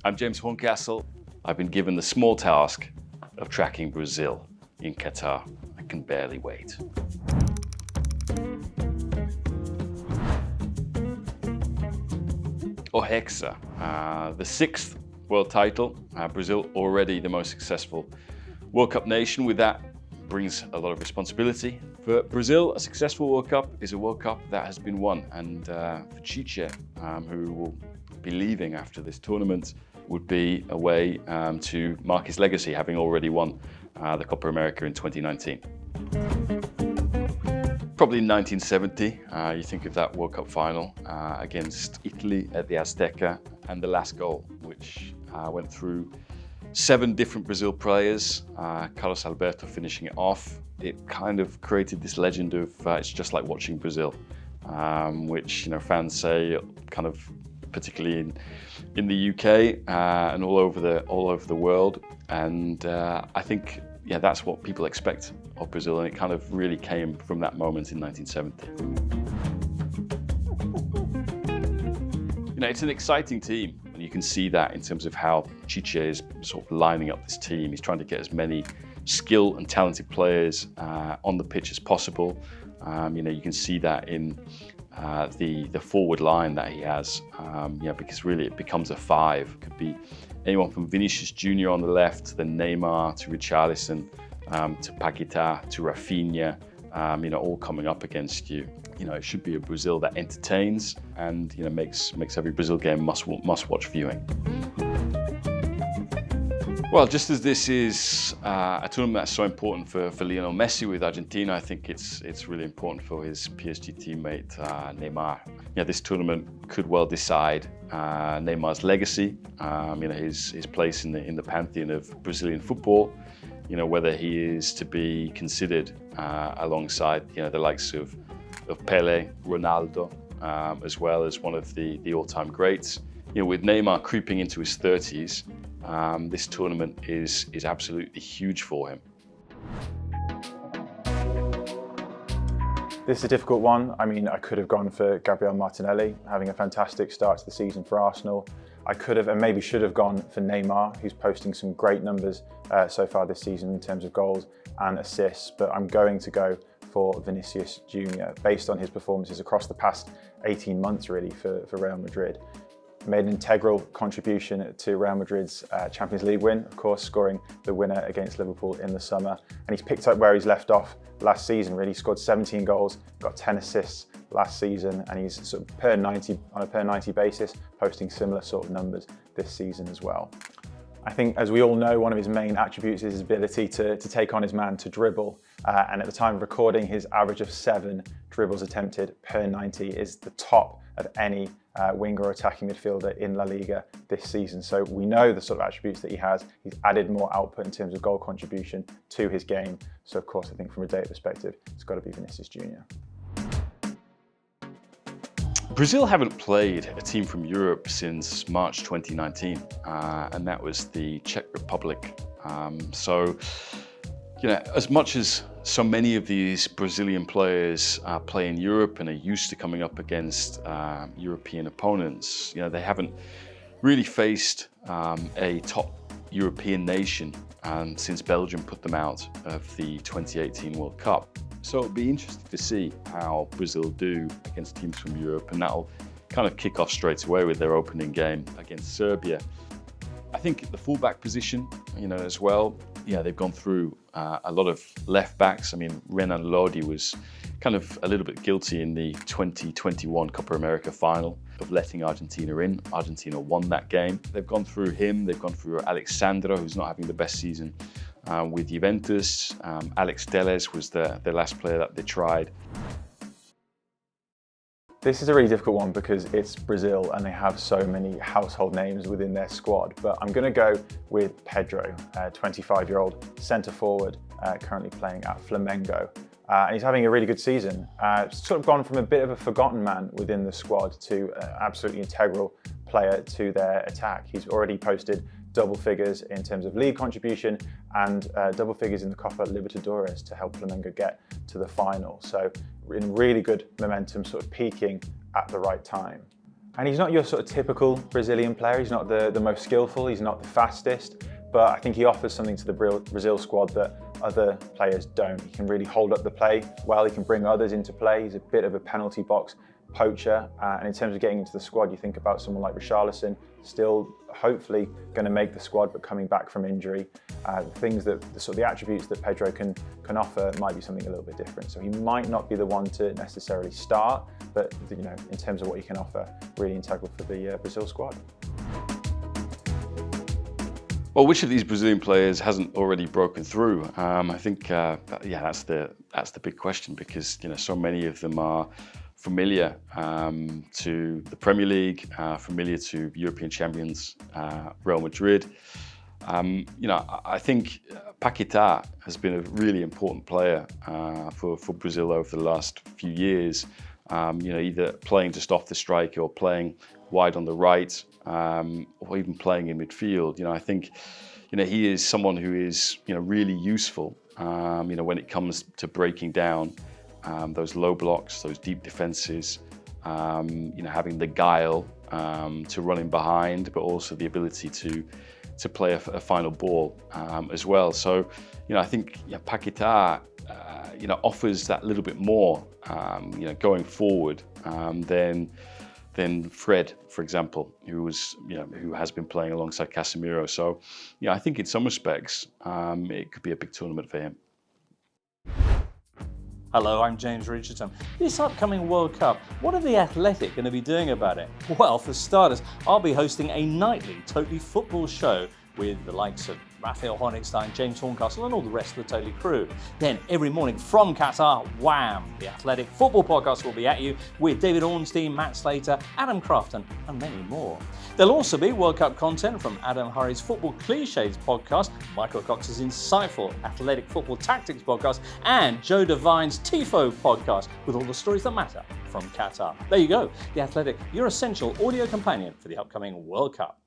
I'm James Horncastle. I've been given the small task of tracking Brazil in Qatar. I can barely wait. O Hexa, the 6th world title. Brazil already the most successful World Cup nation. With that brings a lot of responsibility. For Brazil, a successful World Cup is a World Cup that has been won. And for Tite, who will be leaving after this tournament, would be a way to mark his legacy, having already won the Copa America in 2019. Probably in 1970, you think of that World Cup final against Italy at the Azteca, and the last goal, which went through 7 different Brazil players, Carlos Alberto finishing it off. It kind of created this legend of it's just like watching Brazil, which fans say kind of particularly in the UK and all over the world. And I think that's what people expect of Brazil, and it kind of really came from that moment in 1970. It's an exciting team, and you can see that in terms of how Tite is sort of lining up this team. He's trying to get as many skilled and talented players on the pitch as possible. You can see that in the forward line that he has, because really it becomes a 5. It could be anyone from Vinicius Jr. on the left, then Neymar to Richarlison, to Paquetá, to Raphinha, all coming up against you. It should be a Brazil that entertains and makes every Brazil game must-watch viewing. Well, just as this is a tournament that's so important for Lionel Messi with Argentina, I think it's really important for his PSG teammate Neymar. This tournament could well decide Neymar's legacy, his place in the pantheon of Brazilian football. Whether he is to be considered alongside the likes of Pelé, Ronaldo, as well as one of the all-time greats. With Neymar creeping into his 30s, this tournament is absolutely huge for him. This is a difficult one. I could have gone for Gabriel Martinelli, having a fantastic start to the season for Arsenal. I could have and maybe should have gone for Neymar, who's posting some great numbers so far this season in terms of goals and assists, but I'm going to go for Vinicius Jr. based on his performances across the past 18 months really for Real Madrid. Made an integral contribution to Real Madrid's Champions League win, of course, scoring the winner against Liverpool in the summer. And he's picked up where he's left off last season, really. He scored 17 goals, got 10 assists last season, and he's sort of on a per 90 basis, posting similar sort of numbers this season as well. I think, as we all know, one of his main attributes is his ability to take on his man, to dribble. And at the time of recording, his average of 7 dribbles attempted per 90 is the top of any winger or attacking midfielder in La Liga this season. So we know the sort of attributes that he has. He's added more output in terms of goal contribution to his game. So of course, I think from a data perspective, it's got to be Vinicius Jr. Brazil haven't played a team from Europe since March 2019, and that was the Czech Republic. As much as so many of these Brazilian players play in Europe and are used to coming up against European opponents, they haven't really faced a top European nation since Belgium put them out of the 2018 World Cup. So it'll be interesting to see how Brazil do against teams from Europe, and that'll kind of kick off straight away with their opening game against Serbia. I think at the fullback position, as well, they've gone through a lot of left backs. Renan Lodi was kind of a little bit guilty in the 2021 Copa America final of letting Argentina in. Argentina won that game. They've gone through him. They've gone through Alexandro, who's not having the best season with Juventus. Alex Telles was the last player that they tried. This is a really difficult one because it's Brazil and they have so many household names within their squad, but I'm going to go with Pedro, 25-year-old centre forward, currently playing at Flamengo. And he's having a really good season. Sort of gone from a bit of a forgotten man within the squad to an absolutely integral player to their attack. He's already posted double figures in terms of league contribution and double figures in the Copa Libertadores to help Flamengo get to the final. So in really good momentum, sort of peaking at the right time. And he's not your sort of typical Brazilian player. He's not the most skillful, he's not the fastest, but I think he offers something to the Brazil squad that other players don't. He can really hold up the play well, he can bring others into play. He's a bit of a penalty box poacher, and in terms of getting into the squad, you think about someone like Richarlison, still hopefully going to make the squad, but coming back from injury. The attributes that Pedro can offer might be something a little bit different. So he might not be the one to necessarily start, but in terms of what he can offer, really integral for the Brazil squad. Well, which of these Brazilian players hasn't already broken through? I think, that's the big question, because so many of them are familiar to the Premier League, familiar to European champions Real Madrid. I think Paquetá has been a really important player for Brazil over the last few years. Either playing just off the strike or playing wide on the right, or even playing in midfield. I think he is someone who is really useful. When it comes to breaking down those low blocks, those deep defences. Having the guile to run in behind, but also the ability to play a final ball as well. So I think Paquetá offers that little bit more going forward than Fred, for example, who has been playing alongside Casemiro. So I think in some respects it could be a big tournament for him. Hello, I'm James Richardson. This upcoming World Cup, what are the Athletic going to be doing about it? Well, for starters, I'll be hosting a nightly Totally Football show with the likes of Raphinha, Horncastle, James Horncastle and all the rest of the Totally crew. Then every morning from Qatar, wham! The Athletic Football Podcast will be at you with David Ornstein, Matt Slater, Adam Crafton and many more. There'll also be World Cup content from Adam Hurrey's Football Clichés podcast, Michael Cox's insightful Athletic Football Tactics podcast and Joe Devine's Tifo podcast with all the stories that matter from Qatar. There you go, The Athletic, your essential audio companion for the upcoming World Cup.